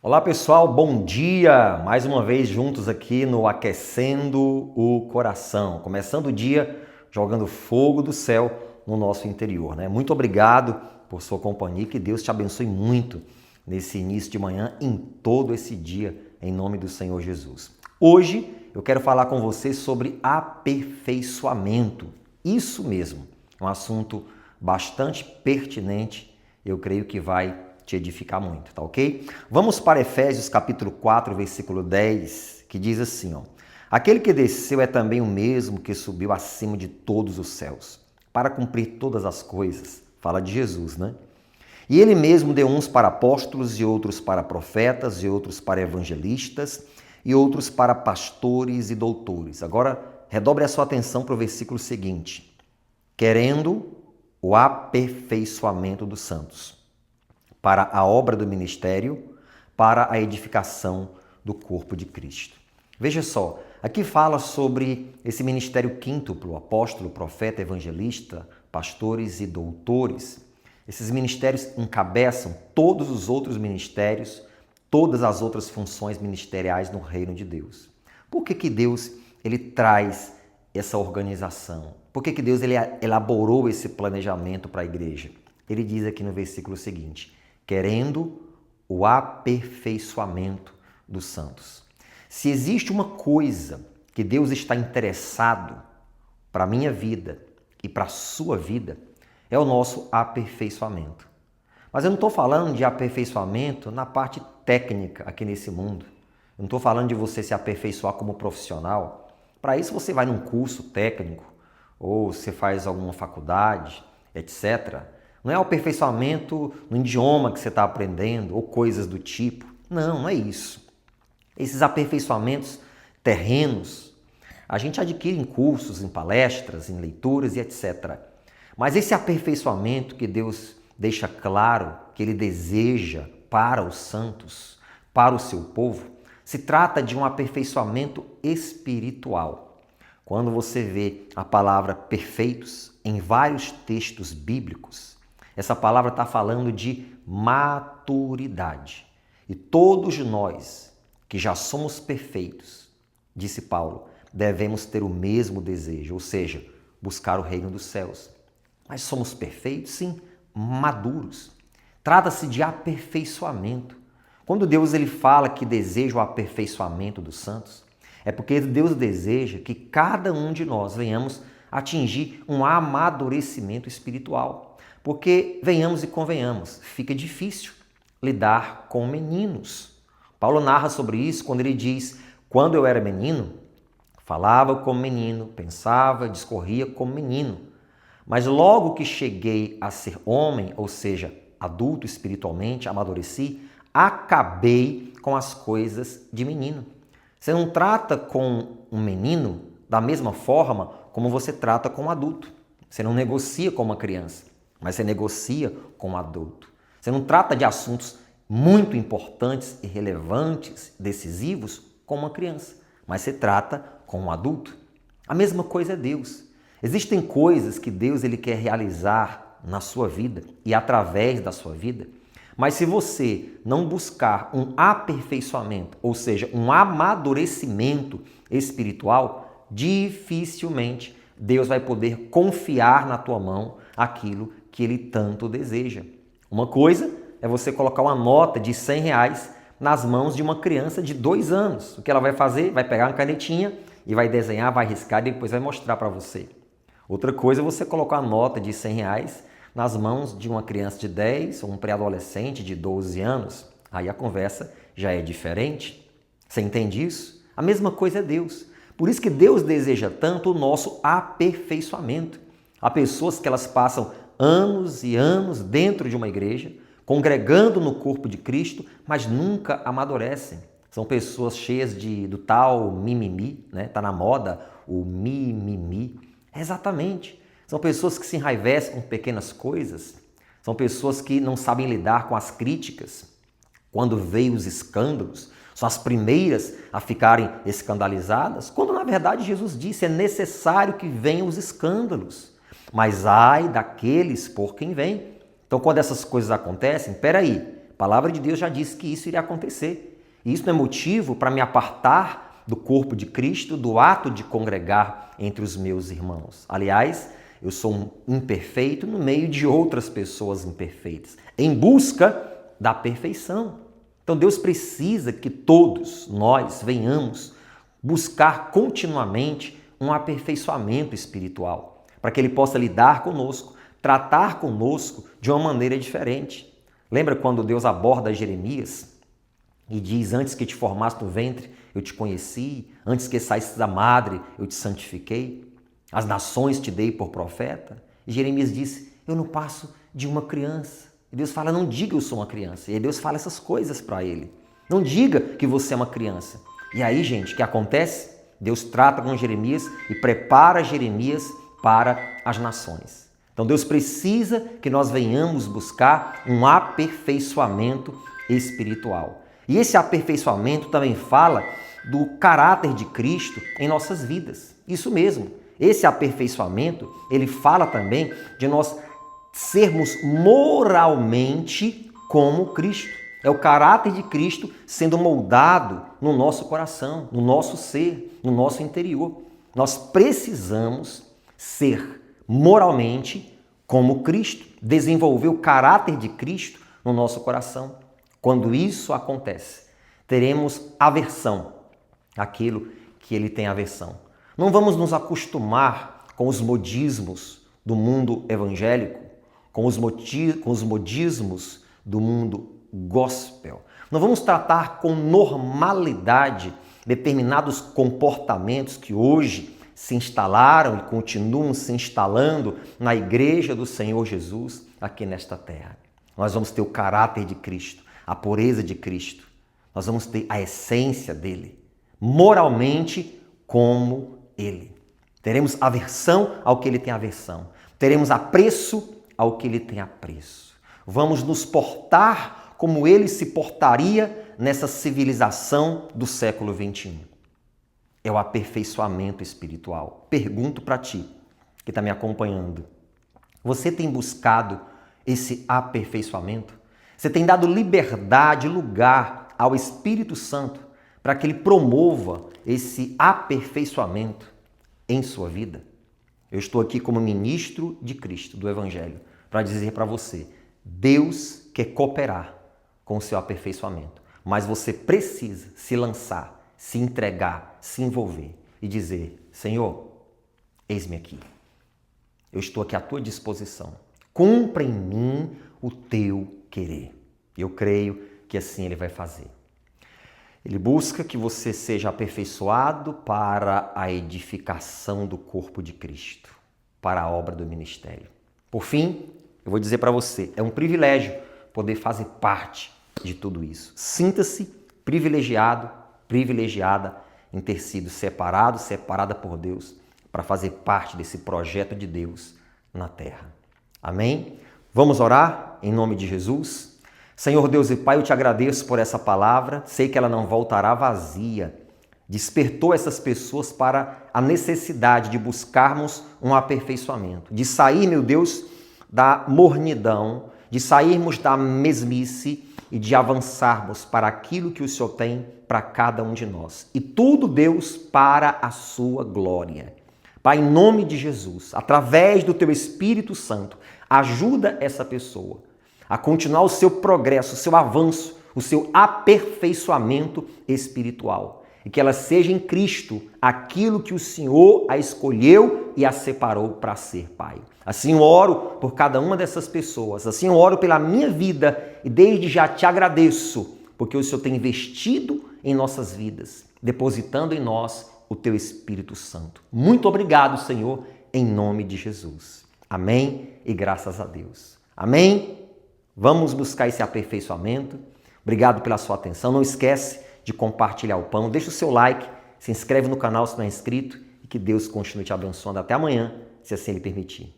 Olá pessoal, bom dia! Mais uma vez juntos aqui no Aquecendo o Coração, começando o dia jogando fogo do céu no nosso interior, né? Muito obrigado por sua companhia, que Deus te abençoe muito nesse início de manhã, em todo esse dia, em nome do Senhor Jesus. Hoje eu quero falar com você sobre aperfeiçoamento. Isso mesmo, é um assunto bastante pertinente, eu creio que vai te edificar muito, tá ok? Vamos para Efésios capítulo 4, versículo 10, que diz assim, ó: Aquele que desceu é também o mesmo que subiu acima de todos os céus, para cumprir todas as coisas. Fala de Jesus, né? E ele mesmo deu uns para apóstolos, e outros para profetas, e outros para evangelistas, e outros para pastores e doutores. Agora, redobre a sua atenção para o versículo seguinte: querendo o aperfeiçoamento dos santos, para a obra do ministério, para a edificação do corpo de Cristo. Veja só, aqui fala sobre esse ministério quíntuplo, apóstolo, profeta, evangelista, pastores e doutores. Esses ministérios encabeçam todos os outros ministérios, todas as outras funções ministeriais no reino de Deus. Por que Deus ele traz essa organização? Por que Deus ele elaborou esse planejamento para a igreja? Ele diz aqui no versículo seguinte: querendo o aperfeiçoamento dos santos. Se existe uma coisa que Deus está interessado para a minha vida e para a sua vida, é o nosso aperfeiçoamento. Mas eu não estou falando de aperfeiçoamento na parte técnica aqui nesse mundo. Eu não estou falando de você se aperfeiçoar como profissional. Para isso você vai num curso técnico ou você faz alguma faculdade, etc. Não é o aperfeiçoamento no idioma que você está aprendendo ou coisas do tipo. Não, não é isso. Esses aperfeiçoamentos terrenos, a gente adquire em cursos, em palestras, em leituras e etc. Mas esse aperfeiçoamento que Deus deixa claro que Ele deseja para os santos, para o seu povo, se trata de um aperfeiçoamento espiritual. Quando você vê a palavra perfeitos em vários textos bíblicos, essa palavra está falando de maturidade. E todos nós, que já somos perfeitos, disse Paulo, devemos ter o mesmo desejo, ou seja, buscar o reino dos céus. Mas somos perfeitos? Sim, maduros. Trata-se de aperfeiçoamento. Quando Deus ele fala que deseja o aperfeiçoamento dos santos, é porque Deus deseja que cada um de nós venhamos atingir um amadurecimento espiritual. Porque, venhamos e convenhamos, fica difícil lidar com meninos. Paulo narra sobre isso quando ele diz: quando eu era menino, falava como menino, pensava, discorria como menino. Mas logo que cheguei a ser homem, ou seja, adulto espiritualmente, amadureci, acabei com as coisas de menino. Você não trata com um menino da mesma forma como você trata com um adulto. Você não negocia com uma criança, mas você negocia com um adulto. Você não trata de assuntos muito importantes e relevantes, decisivos, com uma criança, mas você trata com um adulto. A mesma coisa é Deus. Existem coisas que Deus ele quer realizar na sua vida e através da sua vida, mas se você não buscar um aperfeiçoamento, ou seja, um amadurecimento espiritual, dificilmente Deus vai poder confiar na tua mão aquilo que Ele tanto deseja. Uma coisa é você colocar uma nota de R$100 nas mãos de uma criança de 2 anos. O que ela vai fazer? Vai pegar uma canetinha e vai desenhar, vai riscar e depois vai mostrar para você. Outra coisa é você colocar uma nota de R$100 nas mãos de uma criança de 10 ou um pré-adolescente de 12 anos. Aí a conversa já é diferente. Você entende isso? A mesma coisa é Deus. Por isso que Deus deseja tanto o nosso aperfeiçoamento. Há pessoas que elas passam anos e anos dentro de uma igreja, congregando no corpo de Cristo, mas nunca amadurecem. São pessoas cheias do tal mimimi, né? Tá na moda o mimimi. Exatamente. São pessoas que se enraivecem com pequenas coisas. São pessoas que não sabem lidar com as críticas. Quando veio os escândalos, são as primeiras a ficarem escandalizadas, quando na verdade Jesus disse, é necessário que venham os escândalos. Mas ai daqueles por quem vem. Então quando essas coisas acontecem, palavra de Deus já disse que isso iria acontecer. E isso não é motivo para me apartar do corpo de Cristo, do ato de congregar entre os meus irmãos. Aliás, eu sou um imperfeito no meio de outras pessoas imperfeitas, em busca da perfeição. Então Deus precisa que todos nós venhamos buscar continuamente um aperfeiçoamento espiritual, para que Ele possa lidar conosco, tratar conosco de uma maneira diferente. Lembra quando Deus aborda Jeremias e diz: antes que te formasse no ventre, eu te conheci, antes que saísse da madre, eu te santifiquei, as nações te dei por profeta? E Jeremias disse: eu não passo de uma criança. E Deus fala: não diga eu sou uma criança. E aí Deus fala essas coisas para ele. Não diga que você é uma criança. E aí, gente, o que acontece? Deus trata com Jeremias e prepara Jeremias para as nações. Então Deus precisa que nós venhamos buscar um aperfeiçoamento espiritual. E esse aperfeiçoamento também fala do caráter de Cristo em nossas vidas. Isso mesmo. Esse aperfeiçoamento, ele fala também de nós sermos moralmente como Cristo. É o caráter de Cristo sendo moldado no nosso coração, no nosso ser, no nosso interior. Nós precisamos ser moralmente como Cristo, desenvolver o caráter de Cristo no nosso coração. Quando isso acontece, teremos aversão àquilo que ele tem aversão. Não vamos nos acostumar com os modismos do mundo evangélico, com os modismos do mundo gospel. Não vamos tratar com normalidade determinados comportamentos que hoje se instalaram e continuam se instalando na igreja do Senhor Jesus aqui nesta terra. Nós vamos ter o caráter de Cristo, a pureza de Cristo. Nós vamos ter a essência dele, moralmente como ele. Teremos aversão ao que ele tem aversão. Teremos apreço ao que ele tem apreço. Vamos nos portar como ele se portaria nessa civilização do século XXI. É o aperfeiçoamento espiritual. Pergunto para ti, que está me acompanhando. Você tem buscado esse aperfeiçoamento? Você tem dado liberdade, lugar ao Espírito Santo para que ele promova esse aperfeiçoamento em sua vida? Eu estou aqui como ministro de Cristo, do Evangelho, para dizer para você: Deus quer cooperar com o seu aperfeiçoamento, mas você precisa se lançar, se entregar, se envolver e dizer: Senhor, eis-me aqui. Eu estou aqui à tua disposição. Cumpra em mim o teu querer. Eu creio que assim ele vai fazer. Ele busca que você seja aperfeiçoado para a edificação do corpo de Cristo, para a obra do ministério. Por fim, eu vou dizer para você, é um privilégio poder fazer parte de tudo isso. Sinta-se privilegiado, privilegiada em ter sido separada por Deus para fazer parte desse projeto de Deus na terra. Amém? Vamos orar em nome de Jesus? Senhor Deus e Pai, eu te agradeço por essa palavra. Sei que ela não voltará vazia. Despertou essas pessoas para a necessidade de buscarmos um aperfeiçoamento, de sair, meu Deus, da mornidão, de sairmos da mesmice e de avançarmos para aquilo que o Senhor tem para cada um de nós. E tudo, Deus, para a sua glória. Pai, em nome de Jesus, através do teu Espírito Santo, ajuda essa pessoa a continuar o seu progresso, o seu avanço, o seu aperfeiçoamento espiritual. E que ela seja em Cristo aquilo que o Senhor a escolheu e a separou para ser, Pai. Assim eu oro por cada uma dessas pessoas, assim eu oro pela minha vida e desde já te agradeço, porque o Senhor tem investido em nossas vidas, depositando em nós o teu Espírito Santo. Muito obrigado, Senhor, em nome de Jesus. Amém e graças a Deus. Amém? Vamos buscar esse aperfeiçoamento. Obrigado pela sua atenção. Não esquece de compartilhar o pão. Deixa o seu like, se inscreve no canal se não é inscrito e que Deus continue te abençoando. Até amanhã, se assim Ele permitir.